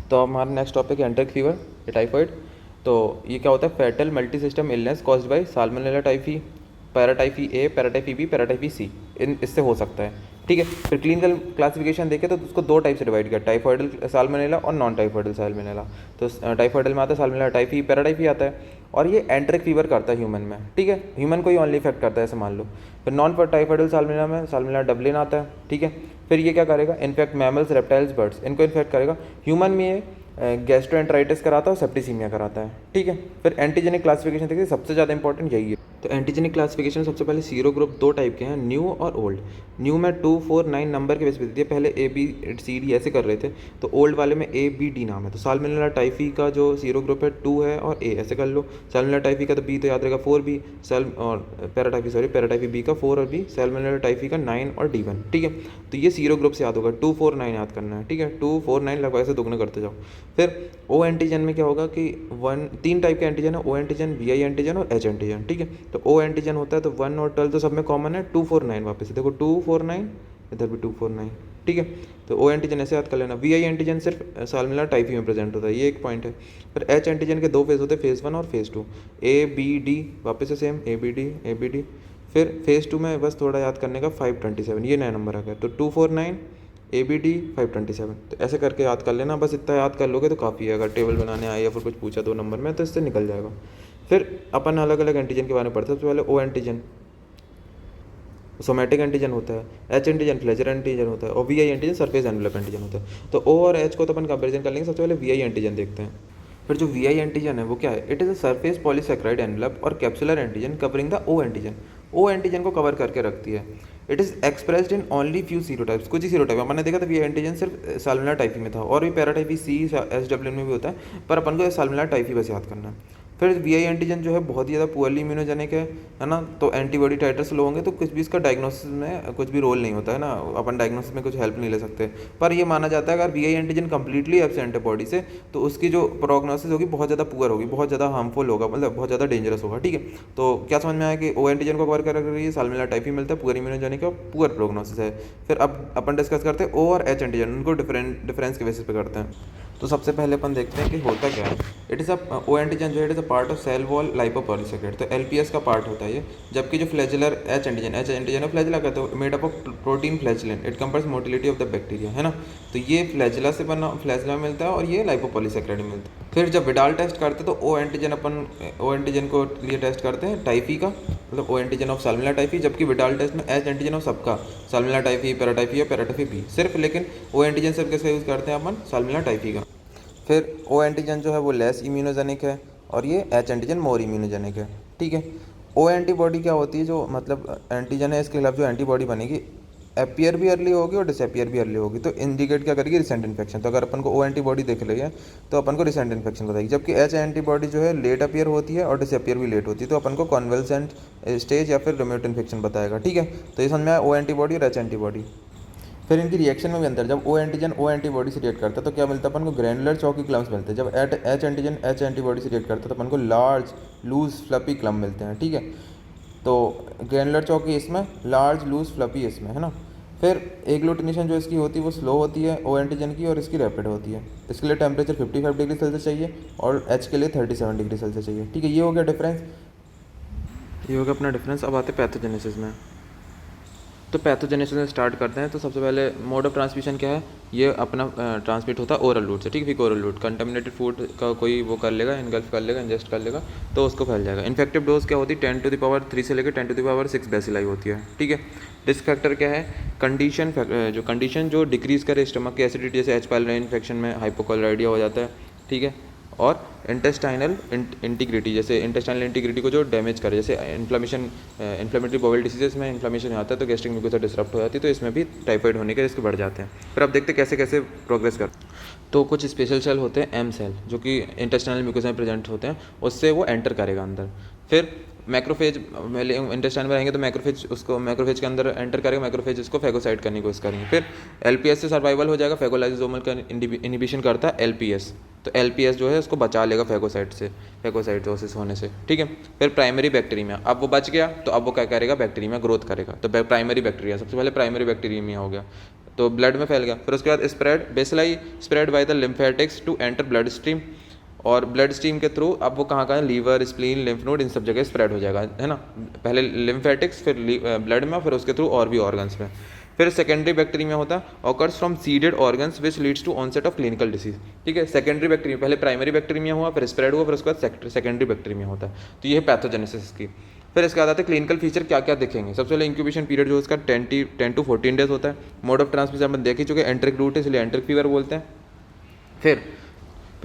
तो हमारा next topic है एंटेरिक फीवर, टाइफाइड। तो ये क्या होता है? Fatal multi system illness caused by salmonella typhi, paratyphi A, paratyphi B, paratyphi C, इन इससे हो सकता है। ठीक है, फिर क्लिनिकल क्लासिफिकेशन देखें तो उसको दो टाइप से डिवाइड किया, टाइफाइडल साल्मोनेला और नॉन टाइफाइडल साल्मोनेला। तो टाइफाइडल में आता है साल्मोनेला टाइफी, पैराटाइफी आता है, और ये एंटेरिक फीवर करता है ह्यूमन में। ठीक है, ह्यूमन को ही ओनली इफेक्ट करता है ऐसे मान लो। फिर नॉन टाइफाइडल साल्मोनेला में साल्मोनेला डबलिन आता है। ठीक है, फिर ये क्या करेगा? इन्फेक्ट मैमल्स, रेप्टाइल्स, बर्ड्स, इनको इन्फेक्ट करेगा। ह्यूमन में ये गैस्ट्रोएंटराइटिस कराता है और सेप्टिसीमिया कराता है। ठीक है, फिर एंटीजेनिक क्लासिफिकेशन देखिए, सबसे ज़्यादा इंपॉर्टेंट यही है। तो एंटीजेनिक क्लासिफिकेशन सबसे पहले सीरो ग्रुप दो टाइप के हैं, न्यू और ओल्ड। न्यू में 2, 4, 9 नंबर के बेस पे देती है, पहले ए बी सी डी ऐसे कर रहे थे, तो ओल्ड वाले में ए बी डी नाम है। तो साल्मोनेला टाइफी का जो सीरो ग्रुप है 2 है और ए ऐसे कर लो। साल्मोनेला टाइफी का तो बी तो याद रहेगा 4 बी, और पैराटाइफी बी का 4 और बी, साल्मोनेला टाइफी का 9 और D1। ठीक है, तो ये सीरो ग्रुप से याद होगा, 2, 4, 9 याद करना है। ठीक है, 2, 4, 9 लगभग ऐसे दोगुना करते जाओ। फिर ओ एंटीजन में क्या होगा कि तीन टाइप के एंटीजन है, ओ एंटीजन, VI एंटीजन और H एंटीजन। ठीक है, तो ओ एंटीजन होता है तो 1 और 12 तो सब में कॉमन है, 2, 4, 9 वापस से देखो 2, 4, 9, इधर भी 2, 4, 9। ठीक है, तो ओ एंटीजन ऐसे याद कर लेना। VI एंटीजन सिर्फ साल्मोनेला टाइफी में प्रेजेंट होता है, ये एक पॉइंट है। फिर H एंटीजन के दो फेज होते हैं, फेज़ 1 और फेज़ 2, ABD वापस से सेम ABD। फिर फेज़ 2 में बस थोड़ा याद करने का 527, ये नया नंबर आ गया, तो 2, 4, 9 ABD 527। तो ऐसे करके याद कर लेना, बस इतना याद कर लोगे तो काफ़ी है। अगर टेबल बनाने आए या फिर कुछ पूछा 2 नंबर में तो इससे निकल जाएगा। फिर अपन अलग अलग एंटीजन के बारे में पढ़ते हैं। सबसे पहले ओ एंटीजन सोमैटिक एंटीजन होता है, H एंटीजन फ्लेजर एंटीजन होता है, और VI antigen surface envelope antigen होता है। तो O और H को तो अपन कंपेरिजन कर लेंगे। सबसे पहले VI एंटीजन देखते हैं। फिर जो VI एंटीजन है वो क्या है? It is a surface polysaccharide envelope और capsular antigen covering the O antigen. O antigen को कवर करके रखती है। It is expressed in only few serotypes, कुछ ही सीरोटाइप। अपन ने देखा था VI एंटीजन सिर्फ साल्मोनेला टाइफी में था, और भी पैराटाइफी C, SW में भी होता है, पर अपन को साल्मोनेला टाइफी बस याद करना है। फिर VI एंटीजन जो है बहुत ही ज़्यादा पुअरली इम्यूनोजेनिक है ना, तो एंटीबॉडी टाइटर्स लो होंगे तो कुछ भी इसका डायग्नोसिस में कुछ भी रोल नहीं होता है ना, अपन डायग्नोसिस में कुछ हेल्प नहीं ले सकते। पर ये माना जाता है अगर VI एंटीजन कंप्लीटली एब्सेंट है बॉडी से तो उसकी जो प्रोग्नोसिस होगी बहुत ज़्यादा पुअर होगी, बहुत ज़्यादा हार्मफुल होगा, मतलब बहुत ज़्यादा डेंजरस होगा। ठीक है, तो क्या समझ में आया कि O एंटीजन को कवर कर रही है, साल्मोनेला टाइफी मिलता है, पुअर इम्यूनोजेनिक और पुअर प्रोग्नोसिस है। फिर अब अपन डिस्कस करते हैं O और H एंटीजन, उनको डिफरेंस के बेसिस पे करते हैं। तो सबसे पहले अपन देखते हैं कि होता क्या है। इट इज़ ओ एंटीजन जो है it is a part of cell wall lipopolysaccharide, तो LPS का पार्ट होता है ये। जबकि जो फ्लैजेलर H एंटीजन है फ्लैजिला कहते हैं, made up of protein flagellin, it compares motility of the bacteria, है ना। तो ये फ्लैजिला से बना, फ्लैजिला मिलता है, और ये लाइपोपॉलीसेकेराइड मिलता है। फिर जब विडाल टेस्ट करते हैं तो ओ एंटीजन को लिए टेस्ट करते हैं टाइफी का, मतलब O antigen of Salmonella typhi, जबकि विडाल टेस्ट में H एंटीजन ऑफ सबका, साल्मोनेला टाइफी, पैराटाइफी या पैराटाइफी बी सिर्फ। लेकिन ओ एंटीजन सिर्फ किसका यूज़ करते हैं अपन? साल्मोनेला टाइफी का। फिर ओ एंटीजन जो है वो लेस इम्यूनोजेनिक है, और ये H एंटीजन मोर इम्यूनोजेनिक है। ठीक है, ओ एंटीबॉडी क्या होती है? जो मतलब एंटीजन है इसके खिलाफ जो एंटीबॉडी बनेगी, अपीयर भी अर्ली होगी और डिसअपियर भी अर्ली होगी, तो इंडिकेट क्या करेगी? Recent infection. तो अगर अपन को ओ एंटीबॉडी दिख रही है तो अपन को रिसेंट इन्फेक्शन बताएगी, जबकि H एंटीबॉडी जो है लेट अपीयर होती है और डिसअपियर भी लेट होती है, तो अपन को कॉन्वेल्सेंट स्टेज या फिर रिमोट इन्फेक्शन बताएगा। ठीक है, तो ये समझ में आया ओ एंटीबॉडी और H एंटीबॉडी। फिर इनकी रिएक्शन में भी अंतर, जब ओ एंटीजन ओ एंटीबॉडी से रिएक्ट करता है तो क्या मिलता है अपन को? ग्रैनुलर चौकी क्लम्स मिलते हैं। जब H एंटीजन H एंटीबॉडी से रिएक्ट करता है तो अपन को लार्ज लूज फ्लपी क्लम मिलते हैं। ठीक है, तो ग्रैनुलर चौकी इसमें, लार्ज लूज फ्लपी इसमें, है ना। फिर एग्लूटिनेशन जो इसकी होती है वो स्लो होती है ओ एंटीजन की, और इसकी रैपिड होती है। इसके लिए टेम्परेचर 55 डिग्री सेल्सियस चाहिए और H के लिए 37 डिग्री सेल्सियस चाहिए। ठीक है, ये हो गया डिफरेंस, ये हो गया अपना डिफरेंस। अब आते हैं पैथोजेनेसिस में। तो पैथोजेनेसिस में स्टार्ट करते हैं। तो सबसे पहले मोड ऑफ ट्रांसमिशन क्या है? ये अपना ट्रांसमिट होता है ओरल रूट से। ठीक है, फिर ओरल रूट कंटामिनेटेड फूड का कोई वो कर लेगा, इनगल्फ कर लेगा, इंजेस्ट कर लेगा, तो उसको फैल जाएगा। इन्फेक्टिव डोज क्या होती है? 10⁻³ से लेकर 10⁻6 बेसिलाई होती है। ठीक है, रिस्क फैक्टर क्या है? कंडीशन जो डिक्रीज करे स्टमक की एसिडिटी, जैसे H पाइलोरी इन्फेक्शन में हाइपोक्लोराइडिया हो जाता है। ठीक है, और इंटेस्टाइनल इंटीग्रिटी, जैसे इंटेस्टाइनल इंटीग्रिटी को जो डैमेज करे, जैसे इन्फ्लेमेटरी बाउल डिसीजेस में इन्फ्लेमेशन आता है तो गैस्ट्रिक म्यूकोसा डिसरप्ट हो जाती है, तो इसमें भी टाइफाइड होने के रिस्क बढ़ जाते हैं। फिर अब देखते हैं कैसे कैसे प्रोग्रेस कर। तो कुछ स्पेशल सेल होते हैं M सेल, जो कि इंटेस्टाइनल म्यूकोसा में प्रेजेंट होते हैं, उससे वो एंटर करेगा अंदर। फिर मैक्रोफेज इंटेस्टाइन में रहेंगे तो मैक्रोफेज के अंदर एंटर करेगा, मैक्रोफेज इसको फेगोसाइट करने की कोशिश करेंगे। फिर LPS से सर्वाइवल हो जाएगा, फेगोलाइसोसोमल का इनिबिशन करता है LPS, तो LPS जो है उसको बचा लेगा फेगोसाइटोसिस होने से। ठीक है, फिर प्राइमरी बैक्टीरिया, अब वो बच गया तो अब वो क्या करेगा? बैक्टीरिया ग्रोथ करेगा। तो प्राइमरी बैक्टीरिया, सबसे पहले प्राइमरी बैक्टीरिया हो गया। तो ब्लड में फैल गया। फिर उसके बाद spread, bacilli spread by the lymphatics to enter blood stream, और ब्लड स्ट्रीम के थ्रू अब वो कहाँ लीवर, स्प्लीन, लिम्फ नोड, इन सब जगह स्प्रेड हो जाएगा, है ना। पहले लिम्फेटिक्स, फिर ब्लड में, फिर उसके थ्रू और भी ऑर्गन्स में। फिर सेकेंडरी बैक्टीरिया होता है occurs from seeded organs which leads to onset of clinical disease. ठीक है, सेकेंडरी बैक्टीरिया, पहले प्राइमरी बैक्टीरिया हुआ, फिर स्प्रेड हुआ, फिर उसके बाद सेकेंडरी बैक्टीरिया होता है। तो ये है पैथोजेनेसिस की। फिर इसके बाद आते हैं क्लिनिकल फीचर क्या क्या दिखेंगे। सबसे पहले इंक्यूबेशन पीरियड जो उसका 10 to 14 डेज होता है। मोड ऑफ ट्रांसमिशन अपन देख ही चुके, एंट्रिक रूट है इसलिए एंट्रिक फीवर बोलते हैं। फिर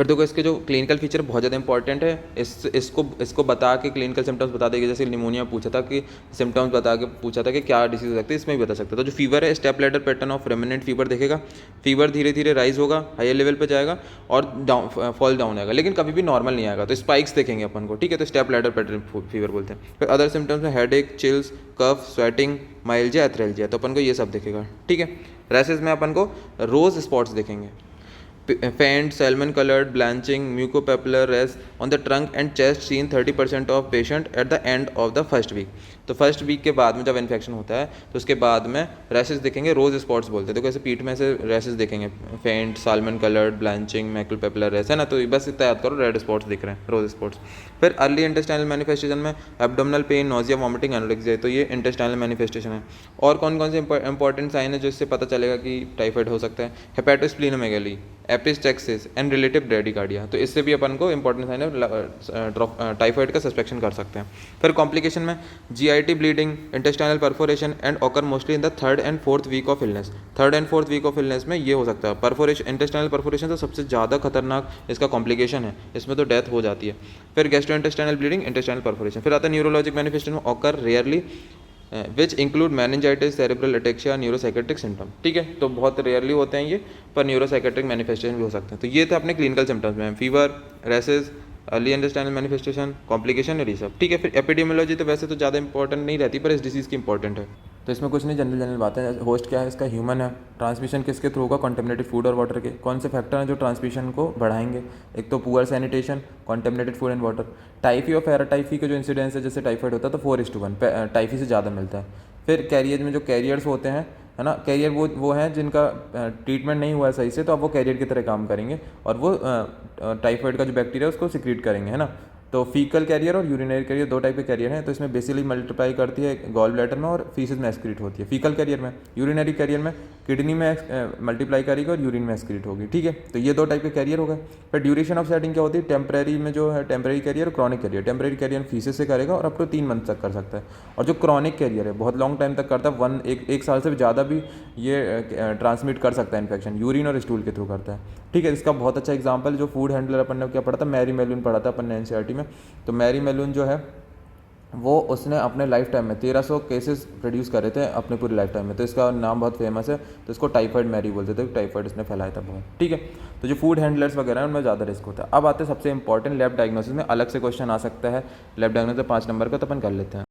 देखो इसके जो क्लिनिकल फीचर बहुत ज़्यादा इंपॉर्टेंट है। इसको बता के क्लिनिकल सिम्टम्स बता देगी, जैसे निमोनिया पूछा था कि सिम्टम्स बता के पूछा था कि क्या डिसीज हो सकती है, इसमें भी बता सकते हैं। तो जो फीवर है, step ladder pattern of remnant fever देखेगा। फीवर धीरे धीरे राइज होगा, हायर लेवल पे जाएगा और फॉल डाउन आएगा, लेकिन कभी भी नॉर्मल नहीं आएगा। तो स्पाइक्स देखेंगे अपन को, ठीक है, तो स्टेप लैडर पैटर्न फीवर बोलते हैं। फिर अदर सिम्टम्स में हेडेक, चिल्स, कफ, स्वेटिंग, माइल्जिया, एथ्रेल्जिया, तो अपन को ये सब दिखेगा, ठीक है। रैसेस में अपन को रोज स्पॉट्स दिखेंगे, faint salmon colored blanching mucopapillary rash on the trunk and chest seen 30% of patient at the end of the first week। तो फर्स्ट वीक के बाद में जब इन्फेक्शन होता है तो उसके बाद में रैशेस दिखेंगे, रोज स्पॉट्स बोलते हैं। तो कैसे पीठ में से रैशेस दिखेंगे, फेंट, साल्मन कलर्ड, ब्लांचिंग, मैकुलोपेपुलर रैश, है ना। तो बस इतना याद करो, रेड स्पॉट्स दिख रहे हैं, रोज स्पॉट्स। फिर अर्ली इंटेस्टाइनल मैनिफेस्टेशन में abdominal pain, nausea, vomiting, anorexia, तो ये इंटेस्टाइनल मैनिफेस्टेशन है। और कौन कौन से इंपॉर्टेंट साइन है जो इससे पता चलेगा कि टाइफाइड हो सकता है? हेपेटोस्प्लीनोमेगाली, एपिस्टेक्सिस एंड रिलेटिव ब्रेडिकार्डिया, तो इससे भी अपन को इंपॉर्टेंट साइन है टाइफाइड का सस्पेक्शन कर सकते हैं। फिर कॉम्प्लिकेशन में GIT bleeding, intestinal perforation and occur mostly in the 3rd and 4th week of illness. 3rd and 4th week of illness में ये हो सकता है। परफोरेशन, इंटेस्टाइनल परफोरेशन तो सबसे ज़्यादा खतरनाक इसका कॉम्प्लिकेशन है, इसमें तो डेथ हो जाती है। फिर gastro intestinal bleeding, intestinal perforation. फिर आता है न्यूरोलॉजिक मैनिफेस्टेशन में occur rarely which include meningitis, cerebral ataxia, neuropsychiatric symptom, ठीक है। तो बहुत रेयरली होते हैं ये, पर न्यूरोसाइकेट्रिक मैनिफेस्टेशन भी हो सकते हैं। तो ये थे अपने क्लिनिकल सिम्टम्स में, fever, rashes, early intestinal manifestation, complication और ये सब, ठीक है। फिर एपिडेमियोलॉजी तो वैसे तो ज़्यादा इंपॉर्टेंट नहीं रहती, पर इस डिसीज़ की इंपॉर्टेंट है। तो इसमें कुछ नहीं, जनरल बातें। होस्ट क्या है इसका? ह्यूमन है। ट्रांसमिशन किसके थ्रू होगा? कॉन्टेमिनेटेड फूड और वाटर के। कौन से फैक्टर हैं जो ट्रांसमिशन को बढ़ाएंगे? एक तो poor sanitation, contaminated food and water. Typhi और पैराटाइफी का जो इंसिडेंस है, जैसे टाइफाइड होता है तो 4:1, टाइफी से ज़्यादा मिलता है। फिर कैरियर में जो कैरियर्स होते हैं, है ना, कैरियर वो हैं जिनका ट्रीटमेंट नहीं हुआ है सही से, तो अब वो कैरियर की तरह काम करेंगे और वो टाइफाइड का जो बैक्टीरिया है उसको सिक्रीट करेंगे, है ना। तो फीकल कैरियर और यूरिनरी कैरियर, दो टाइप के कैरियर हैं। तो इसमें बेसिकली मल्टीप्लाई करती है गॉल ब्लैडर में और फीसिस में एक्सक्रीट होती है फीकल कैरियर में। यूरिनरी कैरियर में किडनी में मल्टीप्लाई करेगी और यूरिन में एक्सक्रीट होगी, ठीक है। तो ये दो टाइप के कैरियर हो गए। फिर ड्यूरेशन ऑफ सेटिंग क्या होती है? टेम्परेरी में जो है टेम्परेरी कैरियर और chronic carrier. Temporary carrier faeces से करेगा और अप टू 3 मंथ तक कर सकता है। और जो क्रॉनिक कैरियर है बहुत लॉन्ग टाइम तक करता है, एक साल से ज़्यादा भी ये ट्रांसमिट कर सकता है इन्फेक्शन, यूरिन और स्टूल के थ्रू करता है, ठीक है। इसका बहुत अच्छा एग्जाम्पल जो फूड हैंडलर अपन ने क्या पढ़ा था, मैरी मेलून पढ़ा था अपन ने NCERT में। तो मैरी मेलून जो है वो उसने अपने लाइफ टाइम में 1300 केसेस प्रोड्यूस करे थे अपने पूरी लाइफ टाइम में। तो इसका नाम बहुत फेमस है, तो इसको टाइफाइड मैरी बोलते थे, टाइफाइड इसने फैलाया था बहुत, ठीक है। तो जो फूड हैंडलर्स वगैरह हैं उनमें ज़्यादा रिस्क होता है। अब आते हैं सबसे इंपॉर्टेंट लैब डायग्नोसिस में, अलग से क्वेश्चन आ सकता है लैब डायग्नोसिस 5 नंबर का, तो अपन कर लेते हैं।